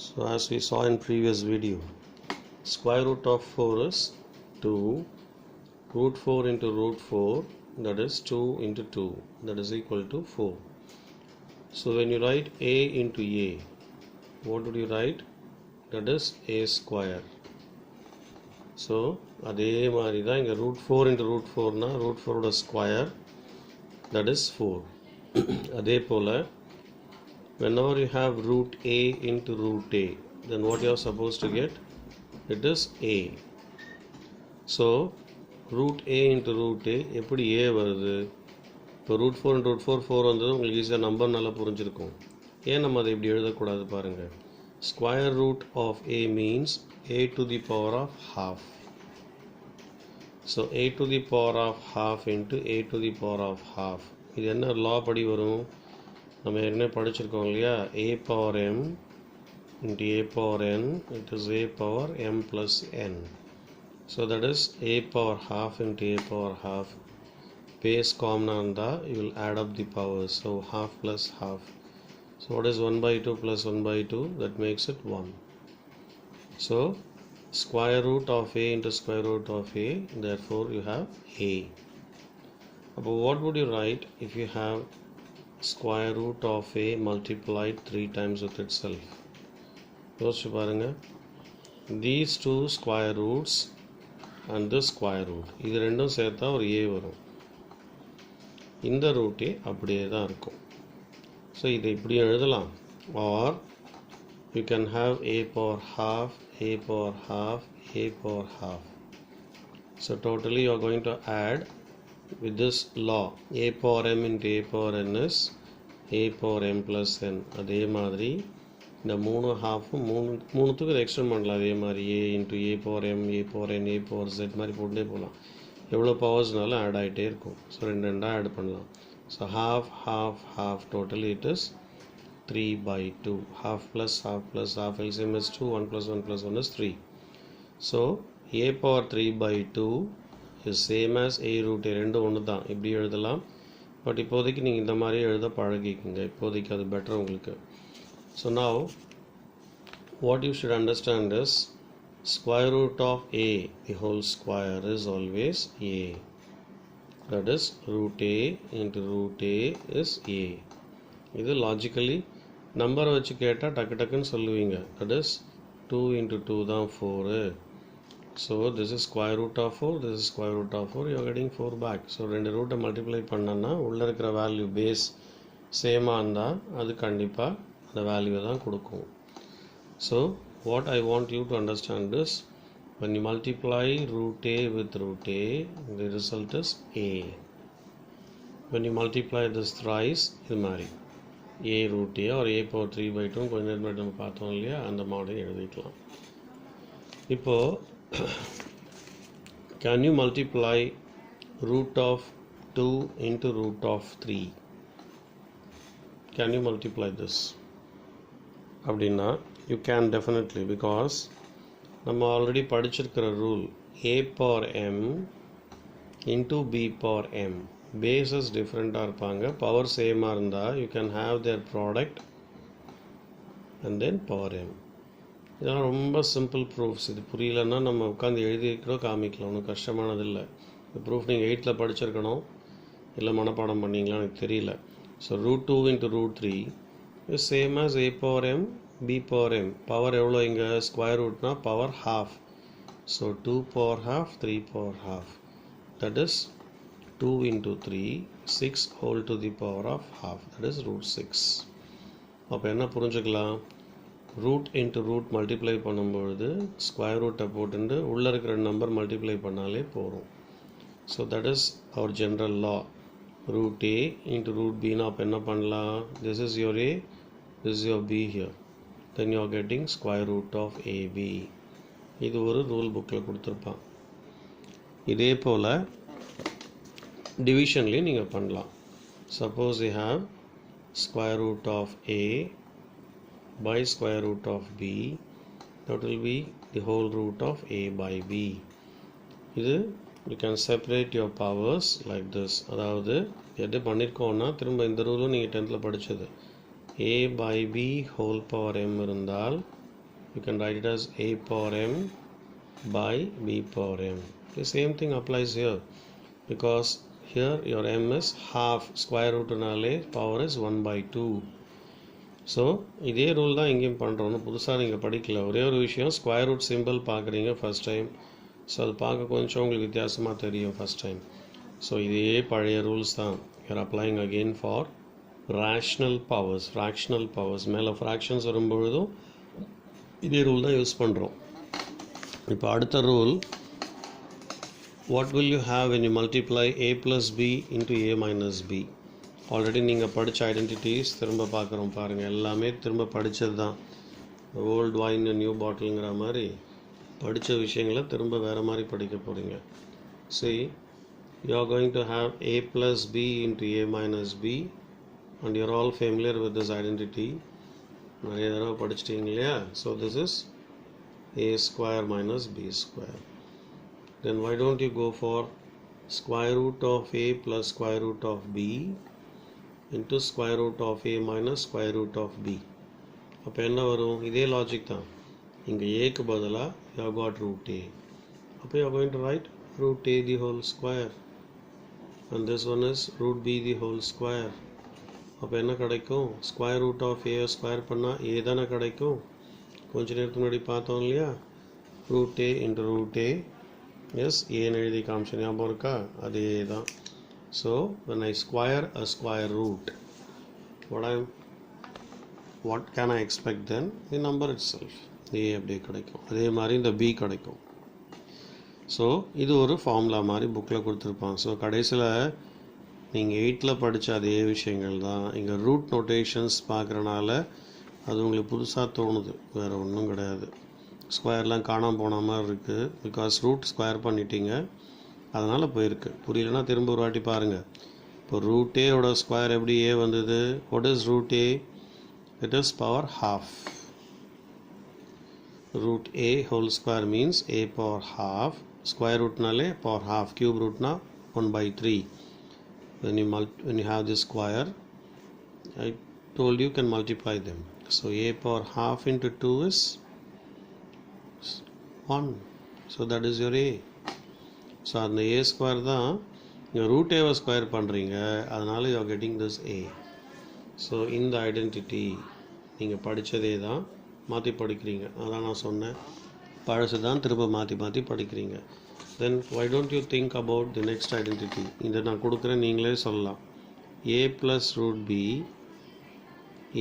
So as we saw in previous video, square root of 4 is 2, root 4 into root 4, that is 2 into 2, that is equal to 4. So when you write a into a, what would you write? That is a square. So அதே மாதிரி தான் இங்கே root 4 into root 4 னா root 4 ஓட square, that is 4. அதே போல் whenever you have root a into root a, then what you are supposed to get? It is a. So root a into root a எப்படி a வருது? இப்போ root 4 into root 4 4 வந்தது உங்களுக்கு ஈஸியாக number நல்லா புரிஞ்சிருக்கும். ஏன் நம்ம அதை இப்படி எழுதக்கூடாது பாருங்கள். Square root of a means a to the power of half. So a to the power of half into a to the power of half. இது என்ன law படி வரும்? நம்ம ஏற்கனவே படிச்சிருக்கோம் இல்லையா? a power m into a power n, it is a power m plus n. So that is a power half into a power half. Base common இருந்தால் you will add up the powers. So half plus half. So what is 1 by 2 plus 1 by 2? That makes it 1. So square root of a into square root of a, therefore you have a. But what would you write if you have square root of a multiplied 3 times with itself? யோசிச்சு பாருங்க. These two square roots and this square root, இது ரெண்டும் சேர்த்தா ஒரு a வரும். இந்த ரூட்டே அப்படியே தான் இருக்கும். ஸோ இதை இப்படி எழுதலாம். or you can have a power half, a power half, a power half. So totally you are going to add with this law. A power m into a power n is a power m plus n. அதே மாதிரி இந்த மூணு ஹாஃபும் மூணுத்துக்கு இதை extend பண்ணலாம். அதே மாதிரி a into a power m, a power n, a power z மாதிரி போட்டுட்டே போகலாம். எவ்வளோ பவர்ஸ்னாலும் ஆட் ஆகிட்டே இருக்கும். ஸோ ரெண்டு ரெண்டாக ஆட் பண்ணலாம். So half, half, half, totally it is 3 by 2. Half plus half plus half, LCM is 2, 1 plus 1 plus 1 is 3. So a power 3 by 2 is same as a root a. ரெண்டு ஒன்று தான், இப்படி எழுதலாம். பட் இப்போதைக்கு நீங்கள் இந்த மாதிரி எழுத பழகிக்குங்க. இப்போதைக்கு அது பெட்டர் உங்களுக்கு. So now what you should understand is square root of a, the whole square, is always a. That is root a into root a is a. இது லாஜிக்கலி நம்பரை வச்சு கேட்டால் டக்கு டக்குன்னு சொல்லுவீங்க. தட் இஸ் 2 into 2 தான் 4. So this is square root of 4, this is square root of 4, you are getting 4 back. So ரெண்டு ரூட்டை மல்டிப்ளை பண்ணோன்னா உள்ளே இருக்கிற வேல்யூ பேஸ் சேமாக இருந்தால் அது கண்டிப்பாக அந்த வேல்யூவை தான் கொடுக்கும். So what I want you to understand is when you multiply root a with root a, the result is a. When you multiply this thrice, இது மாதிரி a root a or a power 3 by 2 கொஞ்சம் நேரம் நம்ம பார்த்தோம் இல்லையா, அந்த மாதிரி எழுதிக்கலாம். இப்போது can you multiply root of 2 into root of 3? Can you multiply this? அப்படின்னா you can definitely, because நம்ம ஆல்ரெடி படிச்சிருக்கிற rule a power m into b power m. Bases டிஃப்ரெண்ட்டாக இருப்பாங்க, பவர் சேமாக இருந்தால் you can have their product and then power m. இதெல்லாம் ரொம்ப simple proofs. இது புரியலன்னா நம்ம உட்காந்து எழுதிக்கிறோம், காமிக்கலாம், ஒன்றும் கஷ்டமானதில்லை. இந்த ப்ரூஃப் நீங்கள் 8th படிச்சிருக்கணும், இல்லை மனப்பாடம் பண்ணிங்களான்னு எனக்கு தெரியல. So root 2 into root 3 is same as a power m, b power m. Power எவ்வளோ இங்கே? ஸ்கொயர் ரூட்னா power half. So 2 power half, 3 power half. That is 2 into 3, 6 whole to the power of half. That is root 6. அப்போ என்ன புரிஞ்சுக்கலாம்? Root into root multiply பண்ணும்பொழுது square ரூட்டை போட்டுட்டு உள்ளே இருக்கிற நம்பர் மல்டிப்ளை பண்ணாலே போகும். So that is our general law. Root A into root பின்னா அப்போ என்ன பண்ணலாம்? This is your A, this is your B here. Then you are getting square root of AB. இது ஒரு ரூல் புக்கில் கொடுத்துருப்பான். இதே போல் டிவிஷன்லேயும் நீங்கள் பண்ணலாம். Suppose you have square root of A by square root of b, that will be the whole root of a by b. இது you can separate your powers like this. அதாவது எது பண்ணியிருக்கோன்னா திரும்ப இந்த ரூலும் நீங்கள் 10th படித்தது a by b whole power m இருந்தால் you can write it as a power m by b power m. The same thing applies here, because here your m is half, square root nale power is 1 by 2. So இதே rule தான் இங்கேயும் பண்ணுறோன்னு புதுசாக நீங்கள் படிக்கல. ஒரே ஒரு விஷயம், ஸ்கொயர் ரூட் சிம்பிள் பார்க்குறீங்க ஃபஸ்ட் டைம். ஸோ அது பார்க்க கொஞ்சம் உங்களுக்கு வித்தியாசமாக தெரியும் ஃபஸ்ட் டைம். ஸோ இதே பழைய ரூல்ஸ் தான் you're applying again for rational powers, fractional powers. மேலே ஃப்ராக்ஷன்ஸ் வரும்பொழுதும் இதே ரூல் தான் யூஸ் பண்ணுறோம். இப்போ அடுத்த rule, what will you have when you multiply a plus b into a minus b? Already நீங்கள் படித்த ஐடென்டிட்டிஸ் திரும்ப பார்க்குறோம் பாருங்கள். எல்லாமே திரும்ப படித்தது தான். ஓல்டு வைன் நியூ பாட்டிலுங்கிற மாதிரி படித்த விஷயங்களை திரும்ப வேறு மாதிரி படிக்க போகிறீங்க. See, you are going to have a plus b into a minus b, and you are all familiar with this identity. நிறைய தடவை படிச்சிட்டிங்க இல்லையா? So this is a square minus b square. Then why don't you go for square root of a plus square root of b into square root of a minus square root of b. அப்போ என்ன வரும்? இதே logic தான். இங்கே ஏக்கு பதிலாக you have got root a. அப்போ you are going to write root a the whole square, and this one is root b the whole square. அப்போ என்ன கிடைக்கும்? square root of a square பண்ணால் a தானே கிடைக்கும். கொஞ்ச நேரத்துக்கு முன்னாடி பார்த்தோம் இல்லையா? root a into root a. Yes, ஏன்னு எழுதி காமிச்சு ஞாபகம் இருக்கா? அதே தான். So when I square a square root, what can I expect then? The number itself. A அப்படியே கிடைக்கும். அதே மாதிரி இந்த b கிடைக்கும். ஸோ இது ஒரு ஃபார்முலா மாதிரி புக்கில் கொடுத்துருப்பாங்க. ஸோ கடைசியில் நீங்கள் 8th படித்த அதே விஷயங்கள் தான் இங்கே ரூட் நோட்டேஷன்ஸ் பார்க்குறனால அது உங்களுக்கு புதுசாக தோணுது, வேறு ஒன்றும் கிடையாது. ஸ்கொயர்லாம் காணாமல் போன மாதிரி இருக்குது, பிகாஸ் ரூட் ஸ்கொயர் பண்ணிட்டீங்க, அதனால் போயிருக்கு. புரியலன்னா திரும்ப ஒரு வாட்டி பாருங்கள். இப்போ ரூட் ஏவோட ஸ்கொயர் எப்படி ஏ வந்தது? What is root A? It is power half. Root A whole square means A power half. Square ரூட்னாலே பவர் ஹாஃப், கியூப் ரூட்னா 1/3. when you have this square, I told you can multiply them. So a power half into 2 is 1. So that is your a. So அந்த a square தான் நீங்கள் root ஏவை square பண்ணுறீங்க, அதனால் you are getting this a. So இந்த identity நீங்கள் படித்ததே தான் மாற்றி படிக்கிறீங்க. அதான் நான் சொன்னேன், பழசு தான் திரும்ப மாற்றி மாற்றி படிக்கிறீங்க. Then why don't you think about the next identity? இதை நான் கொடுக்குறேன், நீங்களே சொல்லலாம். a plus root b,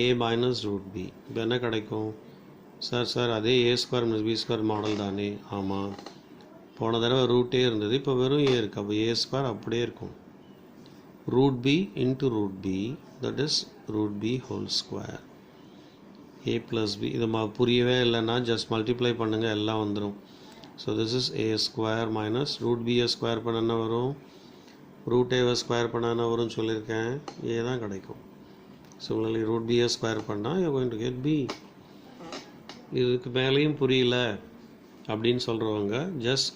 a minus root b. இப்போ என்ன கிடைக்கும்? சார் அதே a square minus b square model தானே? ஆமாம், போன தடவை ரூட்டே இருந்தது, இப்போ வெறும் a இருக்குது. அப்போ a square அப்படியே இருக்கும். root b into root b, that is root b whole square. a plus b, இது புரியவே இல்லைன்னா ஜஸ்ட் மல்டிப்ளை பண்ணுங்கள், எல்லாம் வந்துடும். So this is a square minus root b square பண்ண என்ன வரும்? root a ஸ்கொயர் பண்ண என்ன வரும்னு சொல்லியிருக்கேன், a தான் கிடைக்கும். Similarly root b ஸ்கொயர் பண்ணால் you are going to get b. இதுக்கு மேலேயும் புரியல அப்படின்னு சொல்கிறவங்க ஜஸ்ட்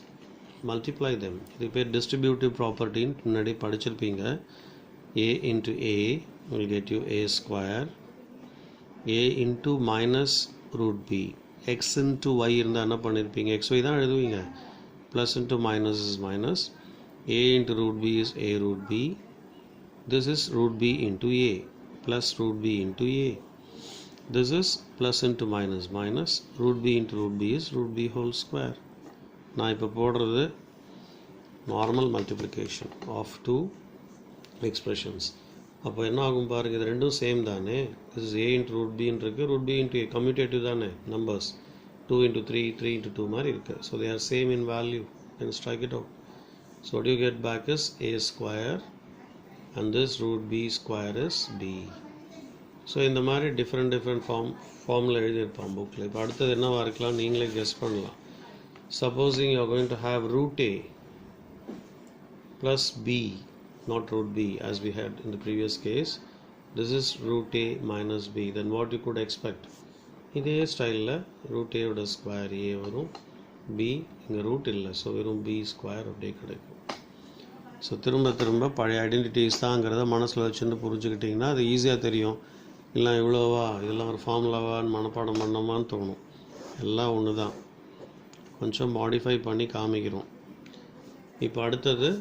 மல்டிப்ளை தெம். இது பேர் டிஸ்ட்ரிபியூட்டிவ் ப்ராப்பர்ட்டின்னு முன்னாடி படிச்சிருப்பீங்க. a into a will get you a square. a into minus root b, x into y இருந்தால் என்ன பண்ணியிருப்பீங்க? xy தான் எழுதுவீங்க. plus into minus is minus. a into root b is a root b. This is root b into a plus root b into a. This is plus into minus minus. root b into root b is root b whole square. நான் இப்போ போடுறது normal multiplication of two expressions. அப்போ என்ன ஆகும் பாருங்கள், இது ரெண்டும் same தானே. This is a into root b இருக்கு, root b into a commutative தானே நம்பர்ஸ். 2 into 3, 3 into 2 மாதிரி இருக்குது. So they are same in value. You can strike it out. So what you get back is a square and this root b square is b. So இந்த மாதிரி different ஃபார்மில் எழுதியிருப்பான் புக்கில். இப்போ அடுத்தது என்னவா இருக்கலாம் நீங்களே கெஸ் பண்ணலாம். Supposing you are going to have root a plus b, not root b as we had in the previous case. This is root a minus b. Then what you could expect? இதே ஸ்டைலில் root a ஓட square a வரும், b இங்கே root இல்லை, so வெறும் b square அப்படியே கிடைக்கும். So திரும்ப பழைய ஐடென்டிட்டிஸ் தாங்கிறத மனசில் வச்சுன்னு புரிஞ்சுக்கிட்டிங்கன்னா அது ஈஸியாக தெரியும். இல்லை இவ்வளோவா, இதெல்லாம் ஒரு ஃபார்முலாவான்னு மனப்பாடம் பண்ணோமான்னு தோணும். எல்லாம் ஒன்று தான், கொஞ்சம் மாடிஃபை பண்ணி காமிக்கிறோம். இப்போ அடுத்தது,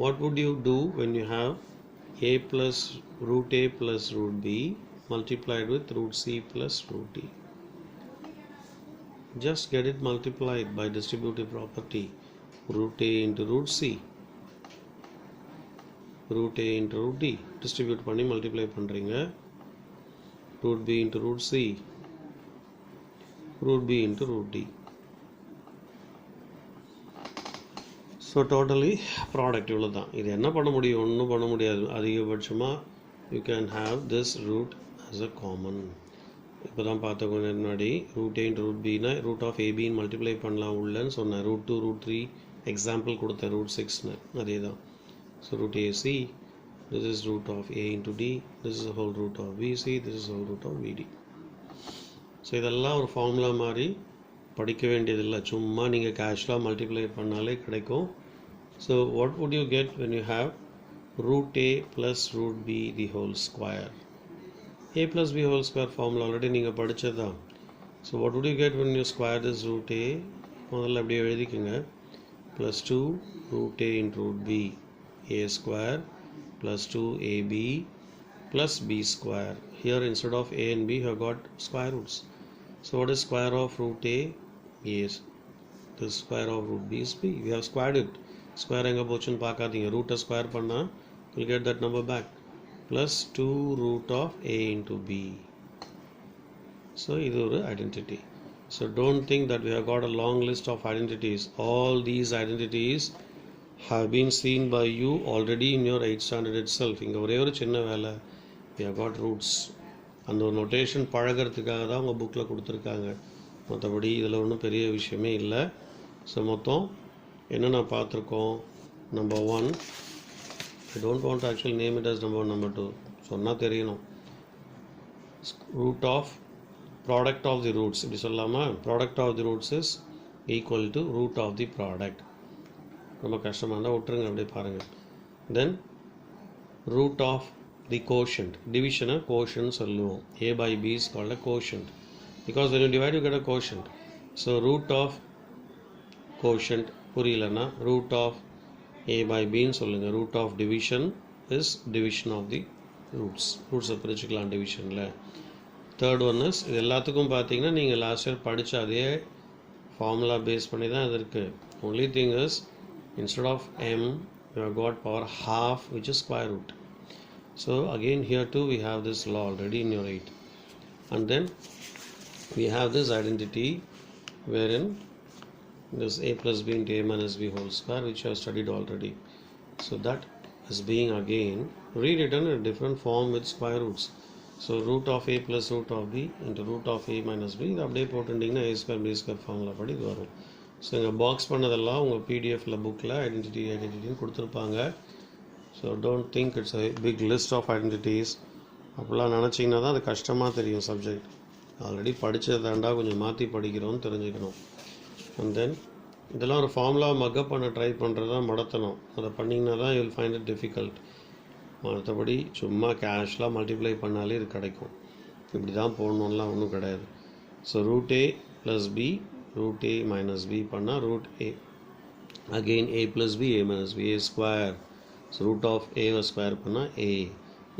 what would you do when you have a plus root b multiplied with root c plus root d? Just get it multiplied by distributive property. Root a into root c, root a into root d, distribute பண்ணி multiply பண்றீங்க. root b into root c, root b into root d. So totally product இவ்வளோ தான். இது என்ன பண்ண முடியும்? ஒன்றும் பண்ண முடியாது. அதிகபட்சமாக you can have this root as a common. இப்போ தான் பார்த்த கொஞ்சம் முன்னாடி ரூட் ஏ ரூட் பின்னா ரூட் ஆஃப் ஏபின்னு மல்டிப்ளை பண்ணலாம் உள்ளன்னு சொன்னேன். ரூட் 2 ரூட் 3 எக்ஸாம்பிள் கொடுத்தேன், ரூட் 6ன்னு. அதே தான். So root AC, this is root of A into D, this is whole root of BC, this is whole root of BD. ஸோ இதெல்லாம் ஒரு ஃபார்முலா மாதிரி படிக்க வேண்டியதில்லை, சும்மா நீங்கள் கேஷுவலாக மல்டிப்ளை பண்ணாலே கிடைக்கும். So what would you get when you have root a plus root b the whole square? A plus b whole square formula already நீங்கள் படிச்சதா. So what would you get when you square this root a? முதல்ல அப்படியே எழுதிக்கங்க. plus 2 root a into root b, a square plus 2ab plus b square. Here instead of a and b you have got square roots. So what is square of root a? Is the square of root b is b. We have squared it. Square எங்கே போச்சுன்னு பார்க்காதீங்க. ரூட்டை square பண்ணால் will get that number back. Plus 2 root of A into B. So இது ஒரு identity. So don't think that we have got a long list of identities. All these identities have been seen by you already in your 8th standard itself. இங்கே ஒரே ஒரு சின்ன வேலை, we have God roots. அந்த ஒரு notation பழகிறதுக்காக தான் உங்கள் புக்கில் கொடுத்துருக்காங்க. மற்றபடி இதில் ஒன்றும் பெரிய விஷயமே இல்லை. ஸோ மொத்தம் என்னென்ன பார்த்துருக்கோம்? Number 1, I don't want to actually name it as number 1, number 2 சொன்னால் தெரியணும். Root of product of the roots இப்படி சொல்லாமா? Product of the roots is equal to root of the product. ரொம்ப கஷ்டமாக இருந்தால் விட்டுருங்க, அப்படியே பாருங்கள். Then root of the quotient, டிவிஷனை கோஷன் சொல்லுவோம். a by b is called a quotient because when you divide you get a quotient. So root of quotient புரியலன்னா root of A by பின்னு சொல்லுங்கள். Root of division is division of the roots. ரூட்ஸை பிரிச்சுக்கலாம் டிவிஷனில். Third one is, இது எல்லாத்துக்கும் பார்த்தீங்கன்னா நீங்கள் லாஸ்ட் இயர் படித்த அதே ஃபார்முலா பேஸ் பண்ணி தான் இது இருக்குது. Only thing is instead of M you have got power half which is square root. So again here too we have this law already in your 8. And then we have this identity wherein this a plus b into a minus b whole square, which you have studied already. So that is being again rewritten in a different form with square roots. So root of a plus root of b into root of a minus b, இது அப்படியே போட்டுட்டிங்கன்னா a square b square formula படி இது வரும். So இங்கே box பண்ணதெல்லாம் உங்கள் பிடிஎஃப்ல புக்கில் ஐடென்டிட்டின்னு கொடுத்துருப்பாங்க. So don't think it's a big list of identities. அப்படிலாம் நினச்சிங்கன்னா தான் அது கஷ்டமாக தெரியும் சப்ஜெக்ட். ஆல்ரெடி படித்ததாண்டா கொஞ்சம் மாற்றி படிக்கிறோன்னு தெரிஞ்சுக்கணும். அண்ட் தென் இதெல்லாம் ஒரு ஃபார்முலா மக்கப் பண்ண ட்ரை பண்ணுறது தான் மடத்தணும். அதை பண்ணிங்கன்னா தான் you will find it difficult. மற்றபடி சும்மா கேஷுவலாக மல்டிப்ளை பண்ணாலே இது கிடைக்கும். இப்படி தான் போடணும்லாம் ஒன்றும் கிடையாது. So root A plus B, root A minus B பண்ணால் root A, again A plus B, A minus B, A square. So root of ஏவை ஸ்கொயர் பண்ணால் ஏ.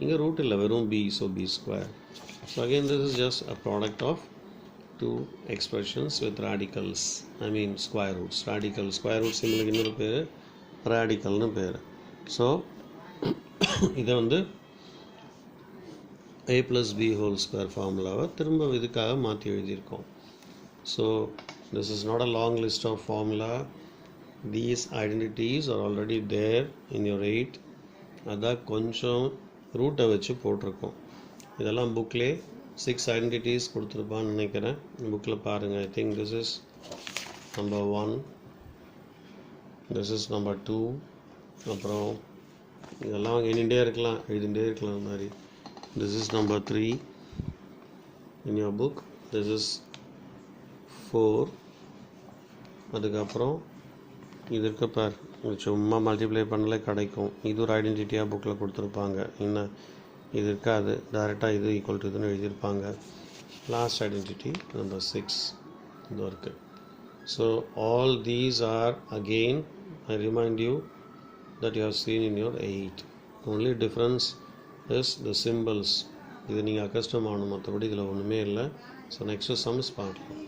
இங்கே ரூட் இல்லை, வெறும் B, so B square. So again this is just a product of two expressions with radicals, I mean square roots. Radical, square root சிம்பிளுக்கு இன்னொரு பேர் ரேடிக்கல்னு பேர். So இதை வந்து a plus b whole square ஃபார்முலாவை திரும்ப இதுக்காக மாற்றி எழுதியிருக்கோம். So this is not a long list of formula. These identities are already there in your 8. அதான் கொஞ்சம் ரூட்டை வச்சு போட்டிருக்கோம். இதெல்லாம் புக்லே 6 ஐடென்டிட்டிஸ் கொடுத்துருப்பான்னு நினைக்கிறேன். புக்கில் பாருங்கள். I think this is number 1, this is number 2. அப்புறம் இதெல்லாம் எண்ணிகிட்டே இருக்கலாம், எழுதிகிட்டே இருக்கலாம் மாதிரி. This is number 3 in your book. This is 4. அதுக்கப்புறம் இது இருக்க பார், சும்மா மல்டிப்ளை பண்ணலே கிடைக்கும். இது ஒரு ஐடென்டிட்டியாக புக்கில் கொடுத்துருப்பாங்க. இன்னும் இது இருக்காது, டைரெக்டாக இது ஈக்குவல் டு இதுன்னு எழுதியிருப்பாங்க. Lost identity number 6. இதோ இருக்கு. So all these are again, I remind you that you have seen in your 8. Only difference is the symbols. இது நீங்கள் அக்கஸ்டம் ஆகணும், மற்றபடி இதில் ஒன்றுமே இல்லை. ஸோ நெக்ஸ்ட்டு சம்ஸ் பார்க்கலாம்.